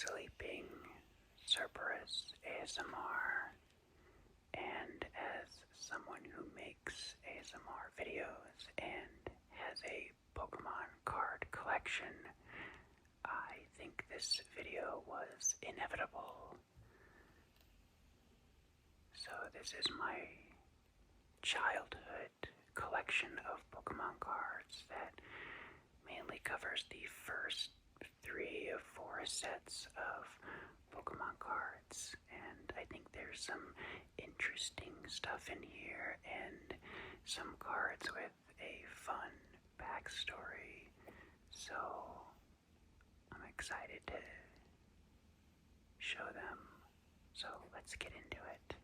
sleeping Cerberus ASMR, and as someone who makes ASMR videos and has a Pokemon card collection, I think this video was inevitable. So this is my childhood collection of Pokemon cards that mainly covers the first 3 of 4 sets of Pokemon cards, and I think there's some interesting stuff in here and some cards with a fun backstory, so I'm excited to show them. So let's get into it.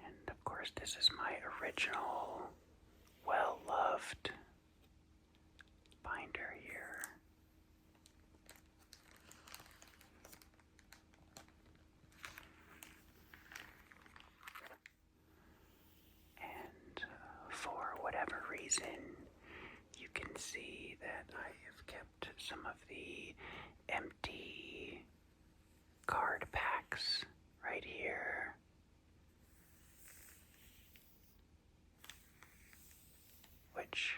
And of course, this is my original, well-loved binder here. And for whatever reason, you can see that I have kept some of the empty card packs right here. Which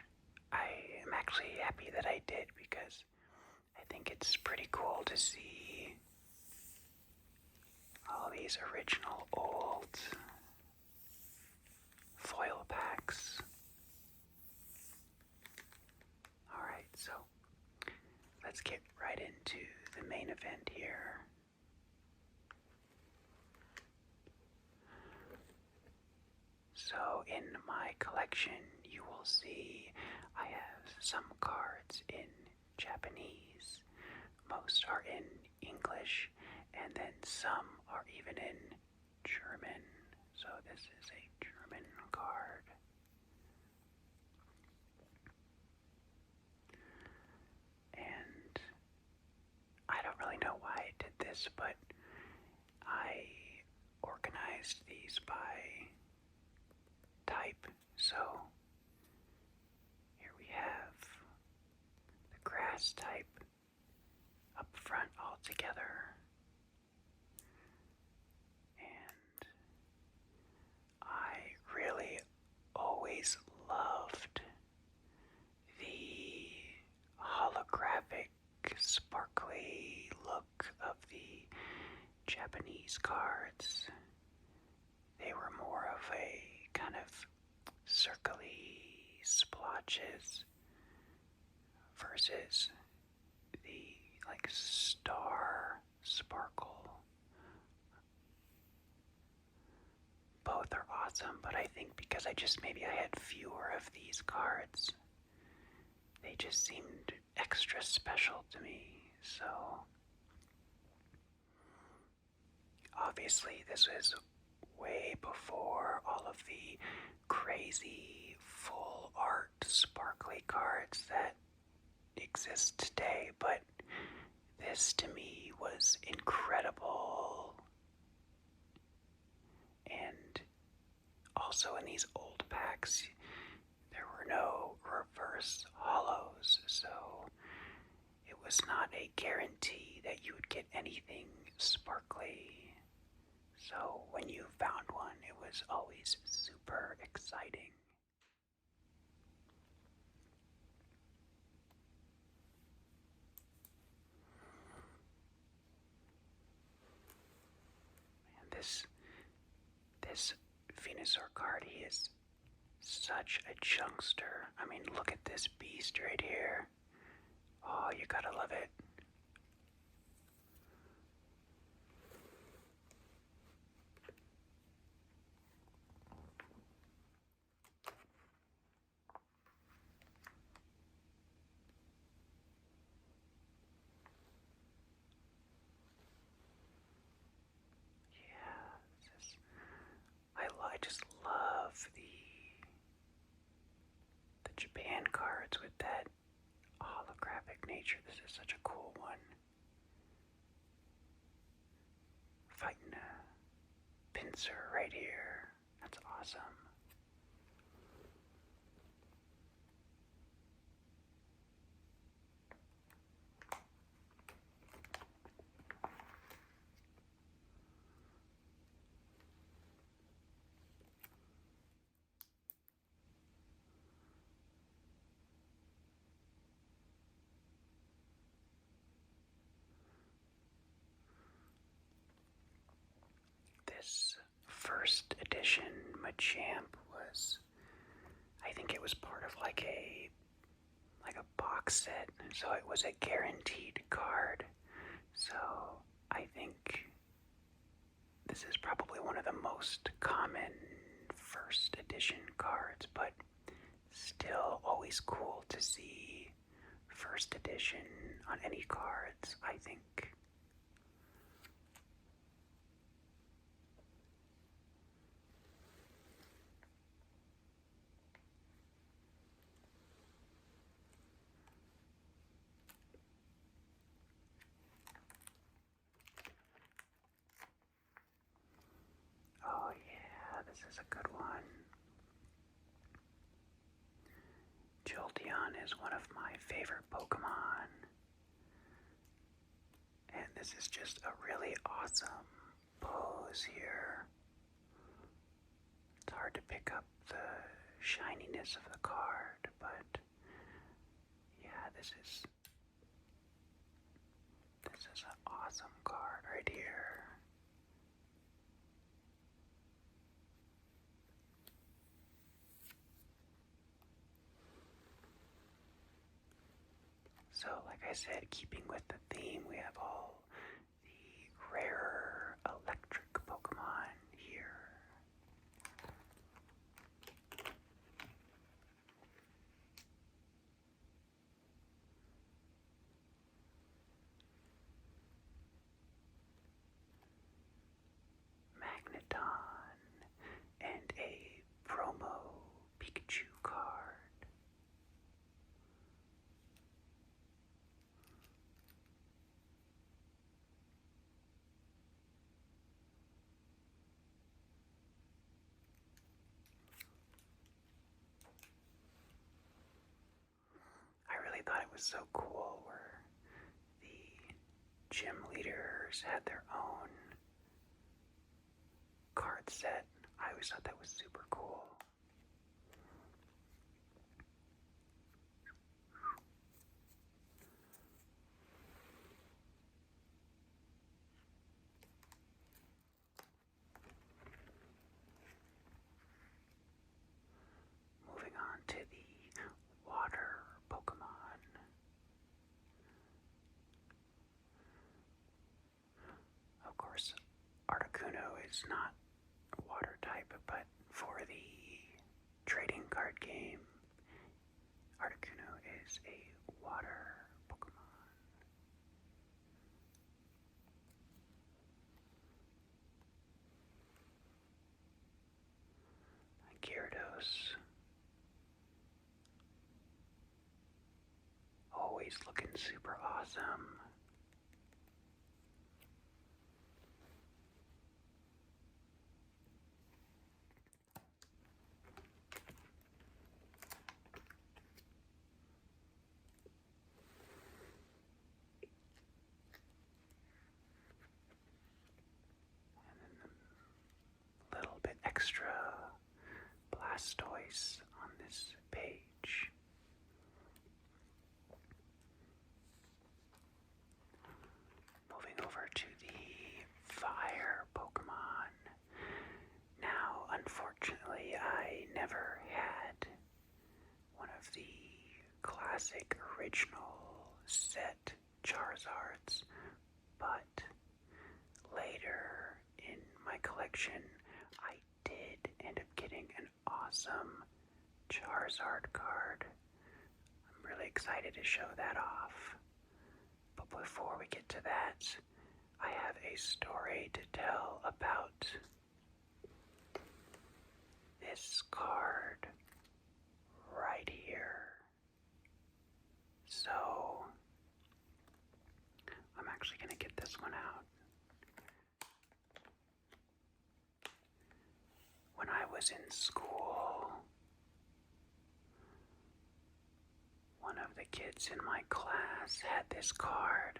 I am actually happy that I did, because I think it's pretty cool to see all these original old foil packs. Alright, so let's get right into the main event here. So in my collection, you will see I have some cards in Japanese, most are in English, and then some are even in German. So this is a German card. And I don't really know why I did this, but I organized these by type. So here we have the grass type up front all together, and I really always loved the holographic, sparkly look of the Japanese cards. They were more of a kind of circly splotches versus the like star sparkle. Both are awesome, but I think because I had fewer of these cards, they just seemed extra special to me. So obviously this was way before all of the crazy full art sparkly cards that exist today, but this to me was incredible. And also in these old packs, there were no reverse hollows, so it was not a guarantee that you would get anything sparkly. So when you found one, it was always super exciting. And this Venusaur card, he is such a chunkster. I mean, look at this beast right here. Oh, you gotta love it. I just love the Japan cards with that holographic nature. This is such a cool one. Fighting a pincer right here. That's awesome. first edition Machamp was, I think it was part of like a box set, so it was a guaranteed card. So I think this is probably one of the most common first edition cards, but still always cool to see first edition on any cards, I think. Oh yeah, this is a good one. Jolteon is one of my favorite Pokemon. And this is just a really awesome pose here. It's hard to pick up the shininess of the card, but yeah, this is an awesome card right here. So, like I said, keeping with the theme, we have all the rarer electric Pokemon here. Magneton and a promo Pikachu card. I really thought it was so cool where the gym leaders had their own card set. I always thought that was super cool. Moving on to the water Pokemon. Of course, Articuno is not a water type, but for the trading card game, Articuno is a water Pokemon. Gyarados, always looking super awesome. A little bit extra Blastoise on this page. Moving over to the fire Pokemon. Now, unfortunately, I never had one of the classic original set Charizards, but later in my collection, I did end up getting an awesome Charizard card. I'm really excited to show that off. But before we get to that, I have a story to tell about this card right here. So, I'm actually going to get this one out. When I was in school, one of the kids in my class had this card,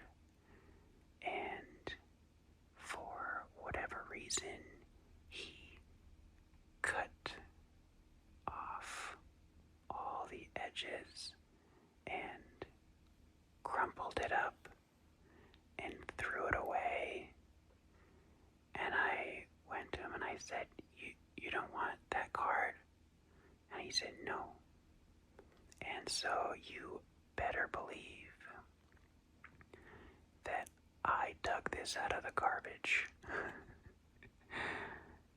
and for whatever reason, he cut off all the edges and crumpled it up and threw it away. And I went to him and I said, don't want that card? And he said, no. And so you better believe that I dug this out of the garbage.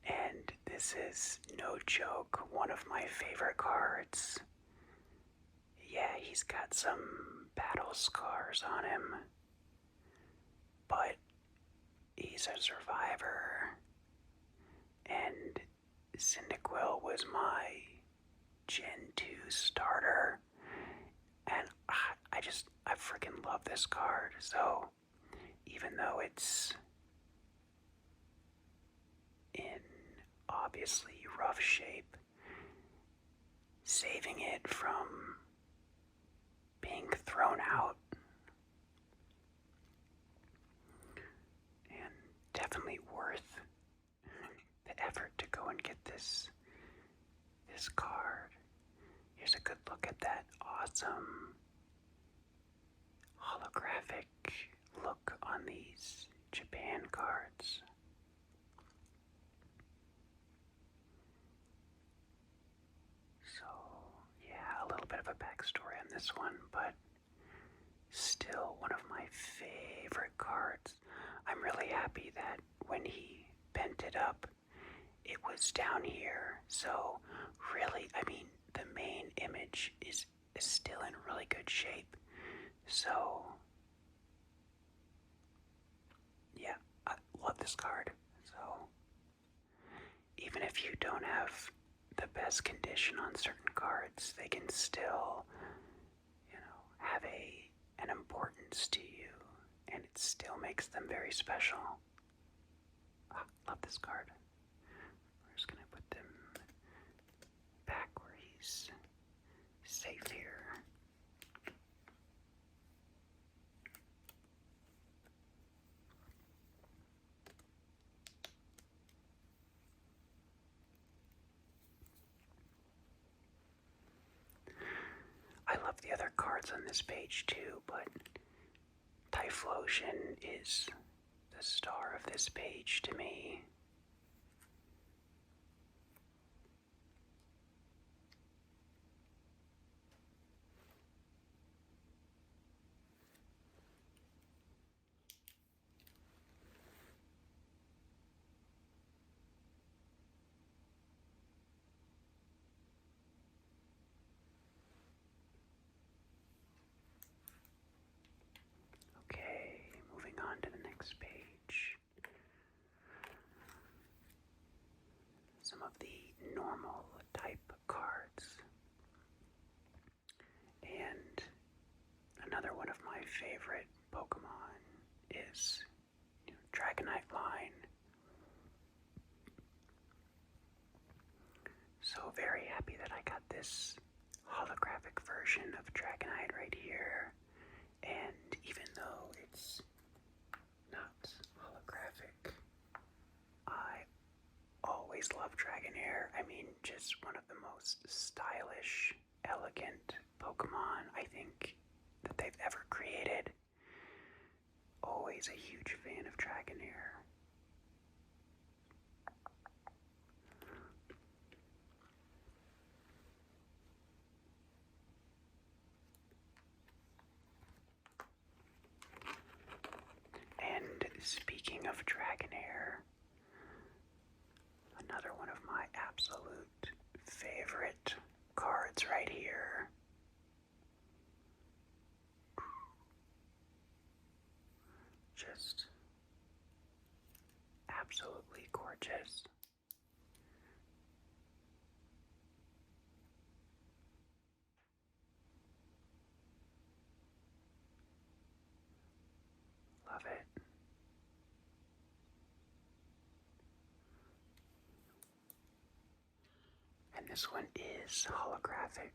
And this is no joke, one of my favorite cards. Yeah, he's got some battle scars on him, but he's a survivor. And Cyndaquil was my Gen 2 starter, and I freaking love this card. So even though it's in obviously rough shape, saving it from being thrown out, and definitely worth the effort to go and get this card. Here's a good look at that awesome holographic look on these Japan cards. So, yeah, a little bit of a backstory on this one, but still one of my favorite cards. I'm really happy that when he bent it up, it was down here. So, really, I mean, the main image is still in really good shape. So, yeah, I love this card. So, even if you don't have the best condition on certain cards, they can still, have an importance to you, and it still makes them very special. Love this card. We're just gonna put them back where he's safe here. I love the other cards on this page too, but Typhlosion is the star of this page to me. Okay, moving on to the next page. Some of the normal type cards. And another one of my favorite Pokemon is Dragonite line. So very happy that I got this holographic version of Dragonite right here. And even though it's not holographic, I always love Dragonair. I mean, just one of the most stylish, elegant Pokemon I think that they've ever created. Always a huge fan of Dragonair. And speaking of Dragonair, another one of my absolute favorite cards right here. Just absolutely gorgeous. Love it. And this one is holographic,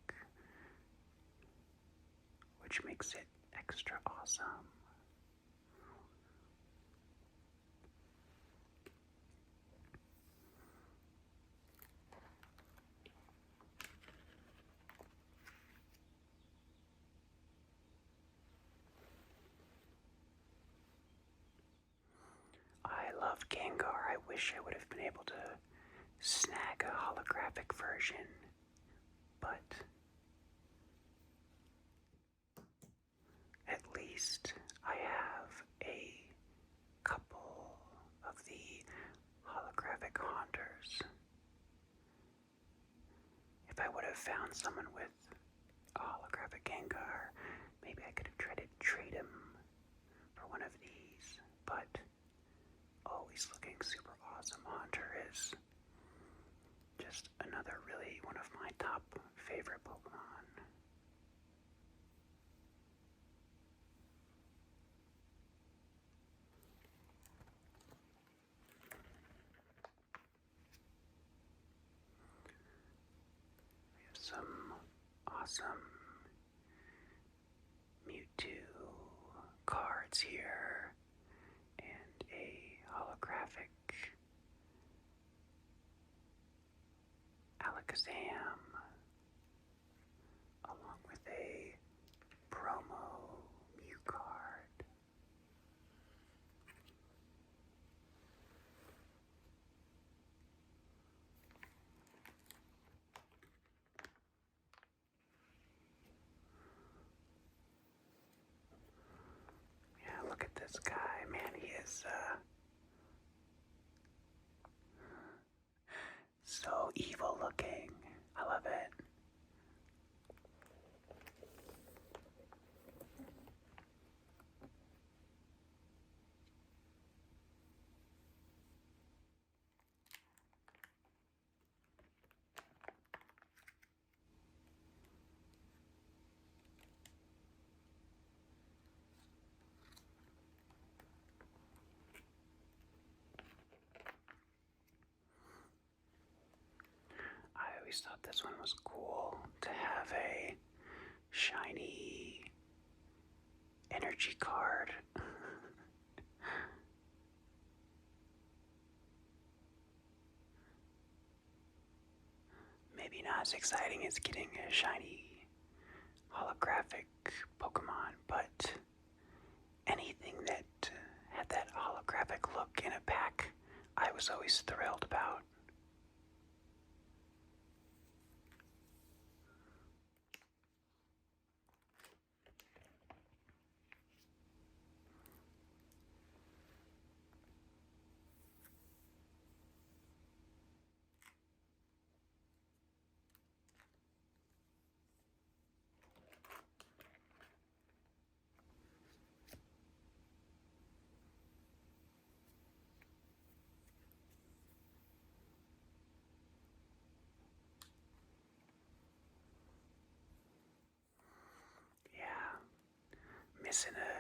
which makes it extra awesome. I love Gengar. I wish I would have been able to snag a version, but at least I have a couple of the holographic haunters. If I would have found someone with a holographic Gengar, maybe I could have tried to trade him for one of these, but always looking super awesome Haunter is just another really one of my top favorite Pokemon. We have some awesome Mewtwo cards here and a holographic Alakazam along with a promo Mew card. Yeah, look at this guy, man, he is so evil looking. I love it. I always thought this one was cool to have a shiny energy card. Maybe not as exciting as getting a shiny holographic Pokemon, but anything that had that holographic look in a pack, I was always thrilled about.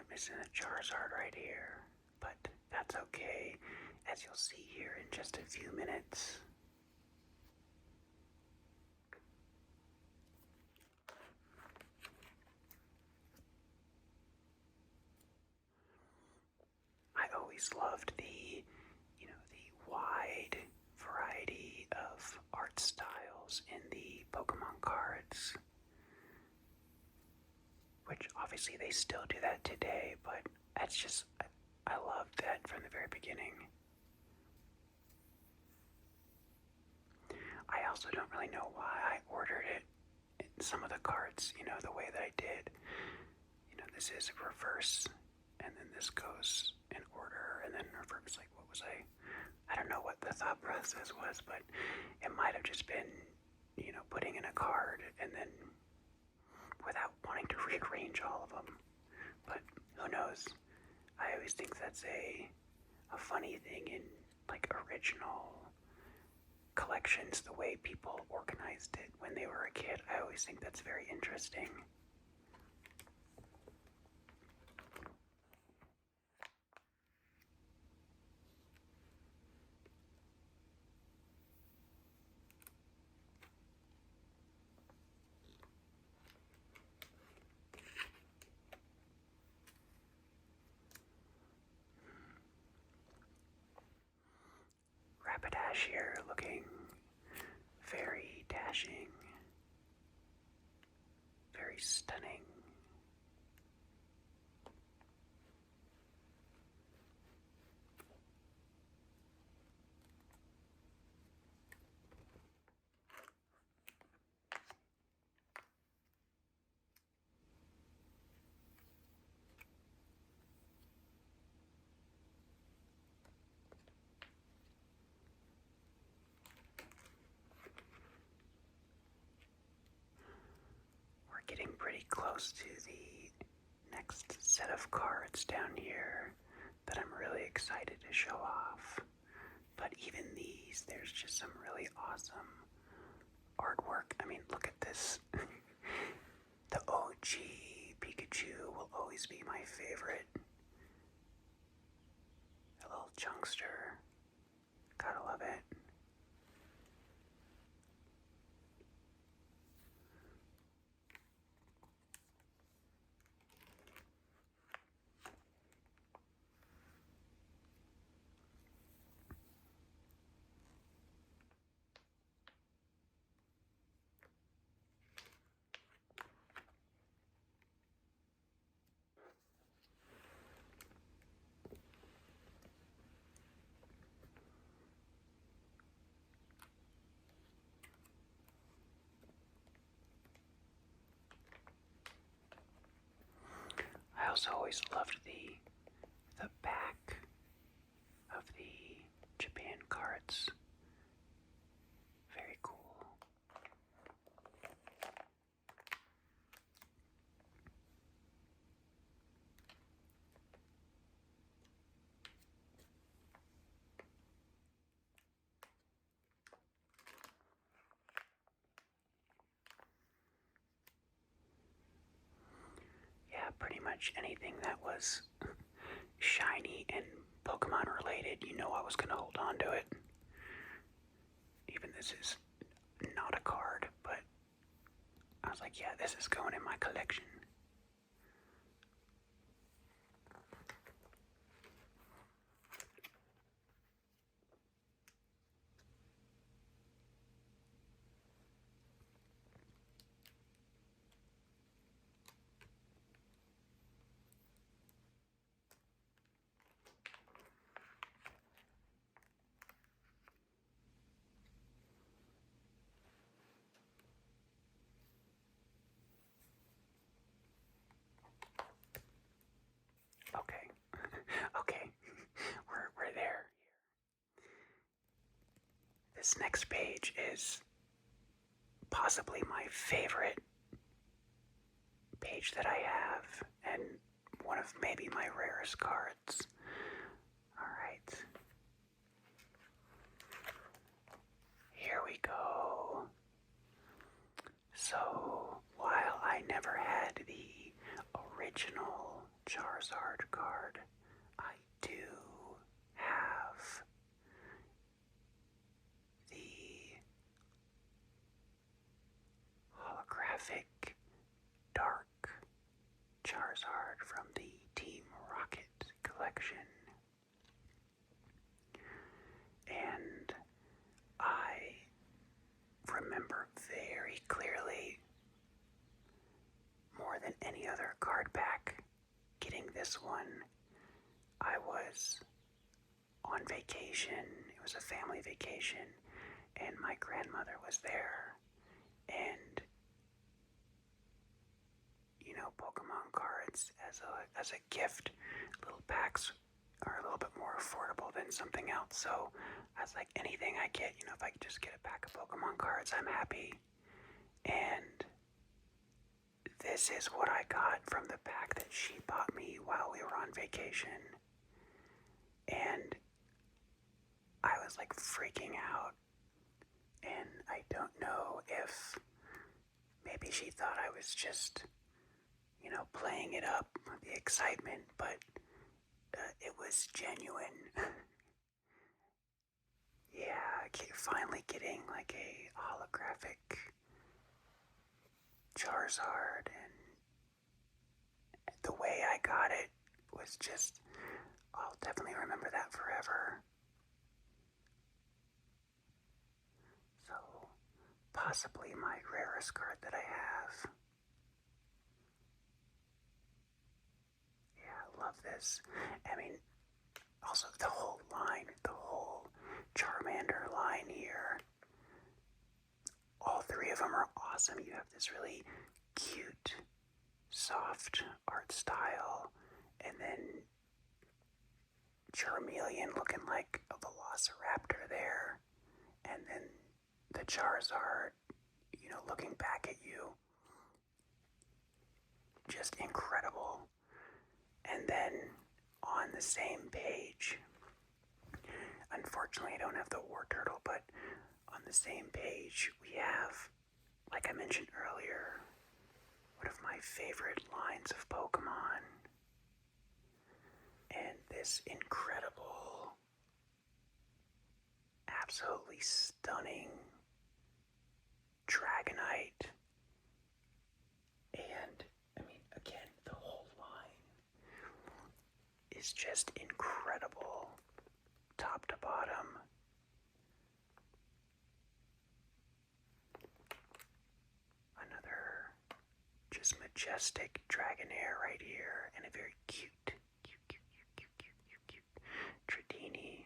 Missing a Charizard right here, but that's okay, as you'll see here in just a few minutes. I always loved the wide variety of art styles in the Pokemon cards, which obviously they still do that today, but that's just, I loved that from the very beginning. I also don't really know why I ordered it in some of the cards, the way that I did. This is reverse, and then this goes in order, and then reverse. Like, what was I don't know what the thought process was, but it might have just been, putting in a card and then without wanting to rearrange all of them. But who knows? I always think that's a funny thing in like original collections, the way people organized it when they were a kid. I always think that's very interesting. Rapidash here looking very dashing, very stunning. we're getting pretty close to the next set of cards down here that I'm really excited to show off. But even these, there's just some really awesome artwork. I mean, look at this. The OG Pikachu will always be my favorite. A little chunkster. Gotta love it. I also always loved the back of the Japan cards. Very cool. Yeah, pretty much anything that was shiny and Pokemon related, you know I was going to hold on to it. Even this is not a card, but I was like, yeah, this is going in my collection. Okay. Okay. We're there. This next page is possibly my favorite page that I have, and one of maybe my rarest cards. Alright. Here we go. So, while I never had the original Charizard card, I do have the holographic Dark Charizard from the Team Rocket collection. And I remember very clearly, more than any other card pack, getting this one. I was on vacation. It was a family vacation, and my grandmother was there. And you know, Pokemon cards as a gift, little packs are a little bit more affordable than something else. So I was like, anything I get, you know, if I could just get a pack of Pokemon cards, I'm happy. And this is what I got from the pack that she bought me while we were on vacation. And I was like freaking out. And I don't know if maybe she thought I was just, you know, playing it up, the excitement, but it was genuine. Yeah, finally getting like a holographic Charizard, and the way I got it was just, I'll definitely remember that forever. So, possibly my rarest card that I have. Yeah, I love this. I mean, also the whole line, the whole Charmander line here. All three of them are awesome. You have this really cute, soft art style, and then Charmeleon looking like a Velociraptor there, and then the Charizard, you know, looking back at you. just incredible. And then on the same page, unfortunately I don't have the war turtle, but on the same page we have, like I mentioned earlier, one of my favorite lines of Pokemon. And this incredible, absolutely stunning Dragonite. And, I mean, again, the whole line is just incredible, top to bottom. Another just majestic Dragonair right here, and a very cute Tradini.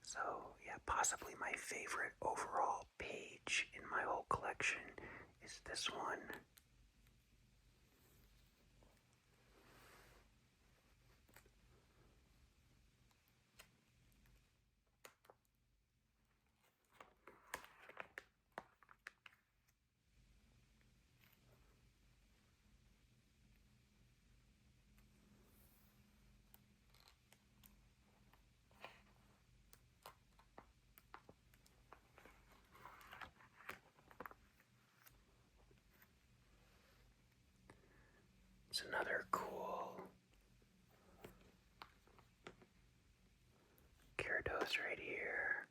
So, yeah, possibly my favorite overall page in my whole collection is this one. It's another cool Gyarados right here.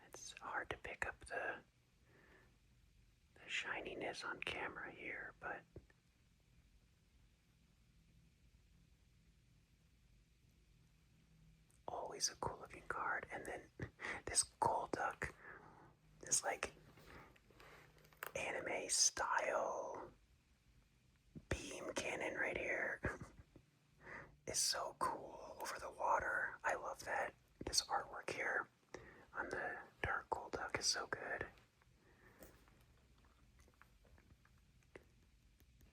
It's hard to pick up the shininess on camera here, but always a cool looking card. And then this Golduck, this like anime style beam cannon right here is so cool over the water. I love that. This artwork here on the Dark Golduck is so good.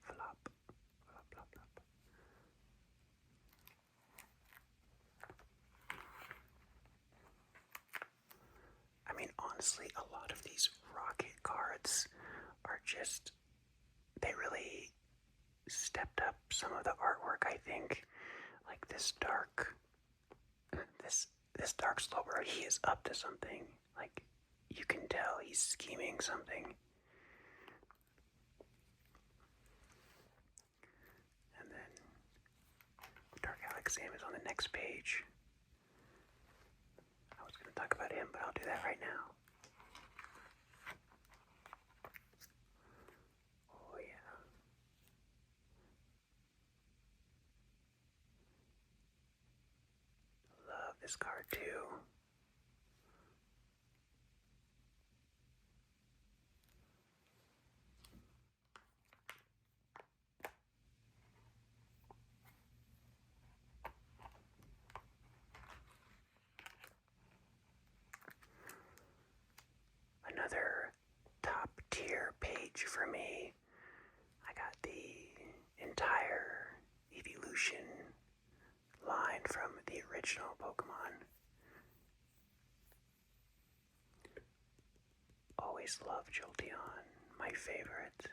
Flop, flop, flop, flop. I mean, honestly, a lot of these Rocket cards are just, they really stepped up some of the artwork, I think. Like this dark, this Dark Slowbro, he is up to something. Like, you can tell he's scheming something. And then Dark Alexam is on the next page. I was going to talk about him, but I'll do that right now. Oh yeah. Love this card too. Another top tier page for me. I got the entire Evolution line from the original Pokemon. Always loved Jolteon, my favorite.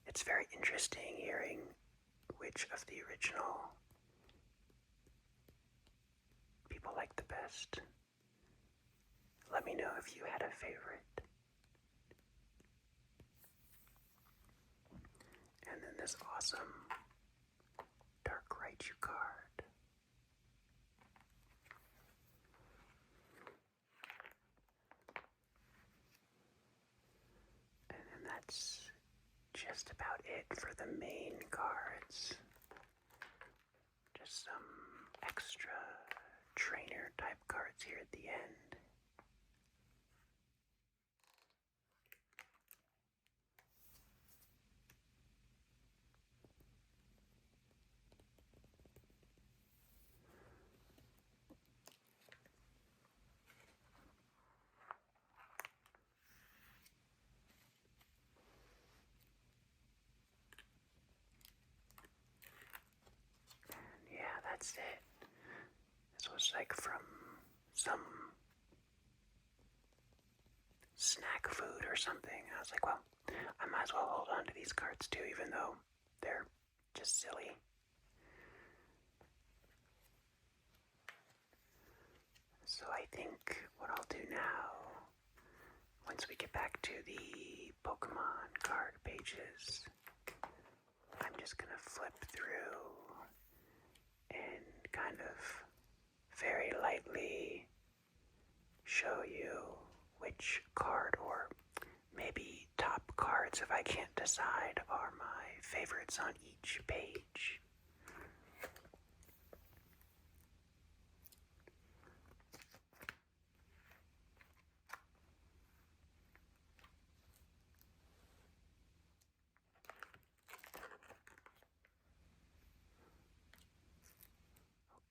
It's very interesting hearing which of the original people like the best. Let me know if you had a favorite. And then this awesome Dark Raichu card. And then that's just about it for the main cards. Just some extra trainer type cards here at the end. And yeah, that's it. This was was like from some snack food or something. I was like, well, I might as well hold on to these cards too, even though they're just silly. So I think what I'll do now, once we get back to the Pokemon card pages, I'm just gonna flip through and kind of very lightly show you which card, or maybe top cards if I can't decide, are my favorites on each page.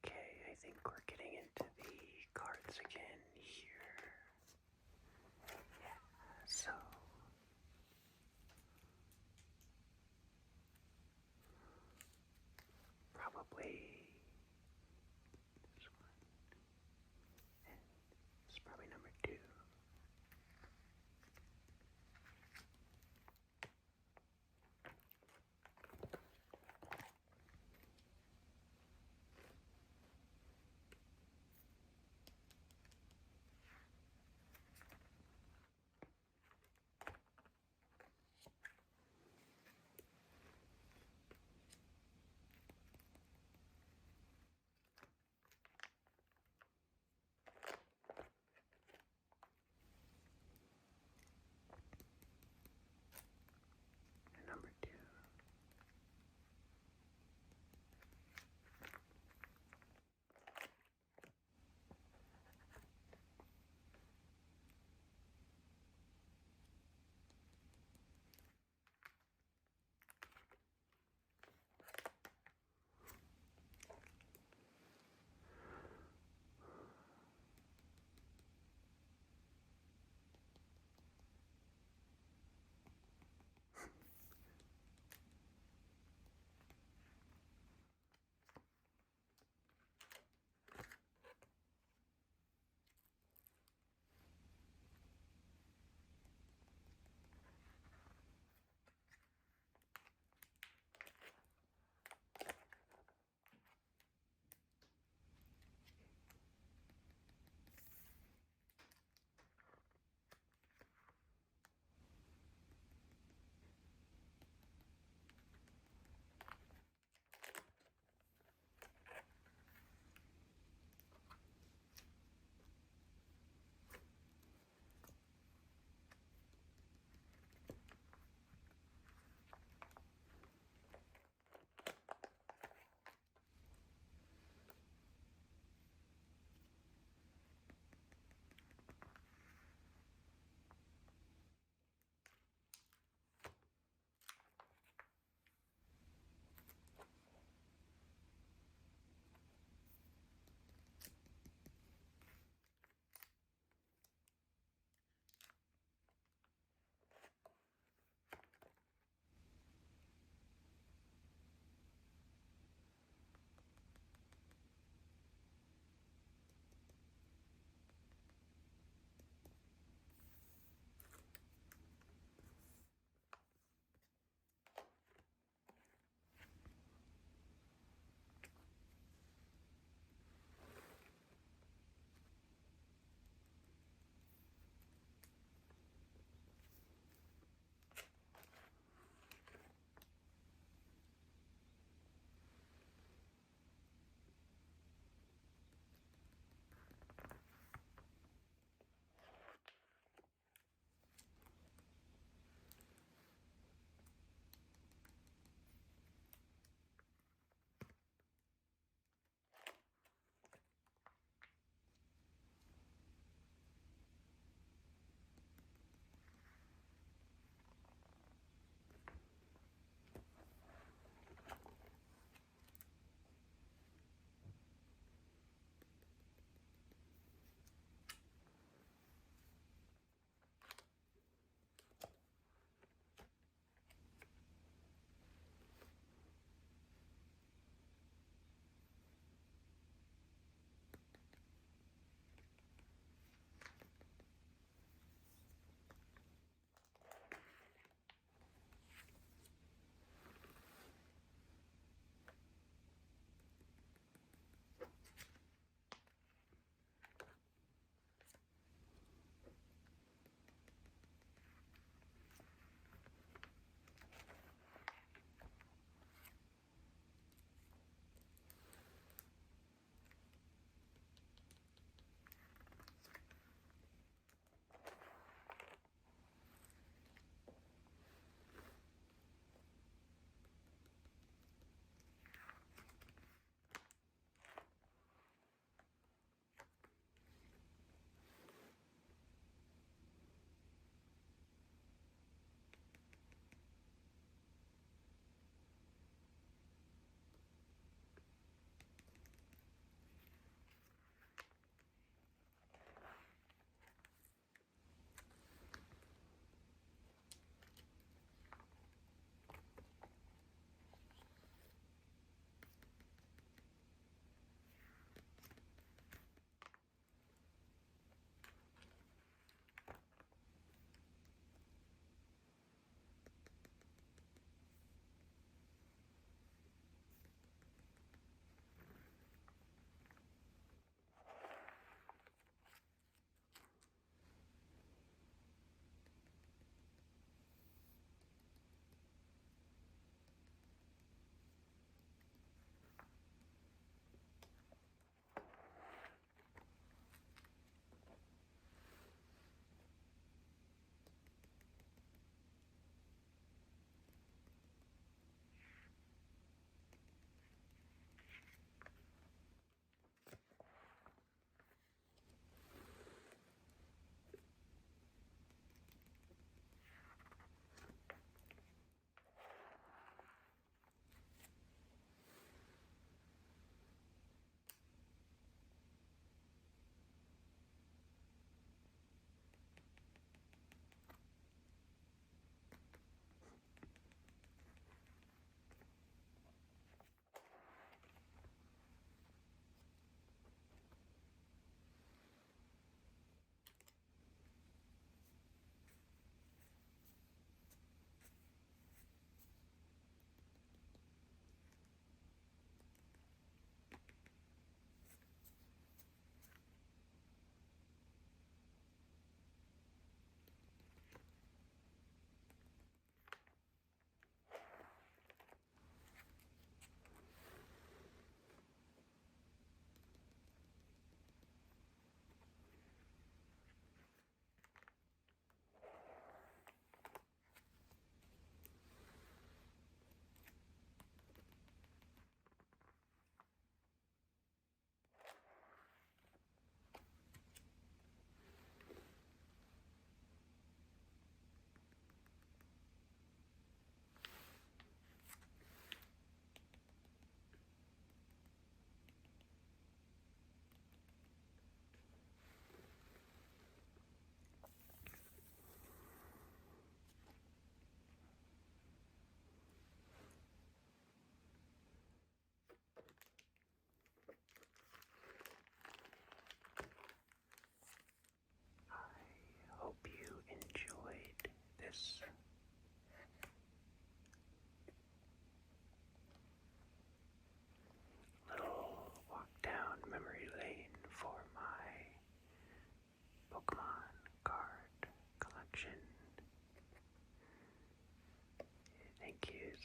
Okay, I think we're getting into the cards again here. Yeah, so probably this one, and this is probably number 2.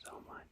so much.